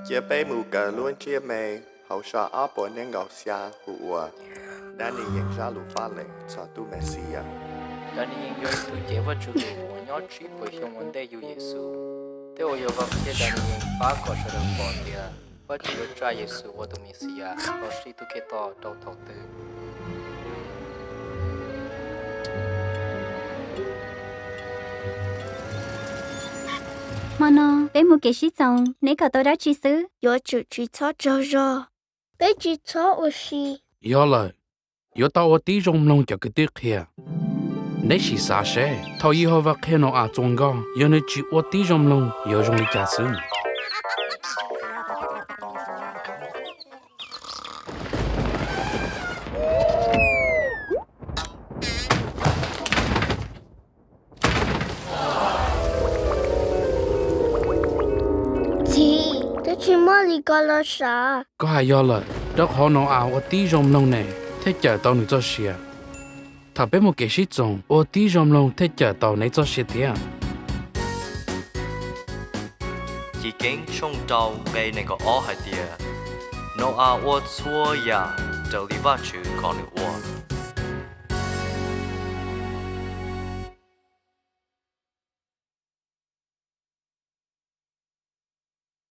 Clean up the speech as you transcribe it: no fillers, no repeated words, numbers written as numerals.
Chia bé mù cờ luôn chia mê, hậu sa áp bộ nên ngọc xa hụ ua. Đã nì nhận ra lù phá lệ, sa tu mẹ xì à. Đã nì nhận yoi tu chế vật chủ lù, mà nhỏ trí bởi hiông vấn đề yu Giê-xu. Thế ô yô vật thế đã nì nhận phá có sở đồng bọn lìa, vật chủ yô tra Giê-xu vô tu mẹ xì à, có sĩ tu kê tỏ đầu thọ tư. Mà nó, bé mua cái gì xong, nếu cả tôi đã chỉ xứ. 有主举操着热，被举操我是。 有了，有到我地中龙就个地去。你是啥事？他以后话看到啊中高，有你去我地中龙有容易加速。咦，这去哪里干了啥？ có hay do là đó họ nó à ở tí rồng lông này thế chờ tao nữa cho xia thà bé một cái gì trồng ở tí rồng lông thế chờ tao này cho xia tiền 已經衝到被那個我係啲，我啊我錯呀，就離不住講你我。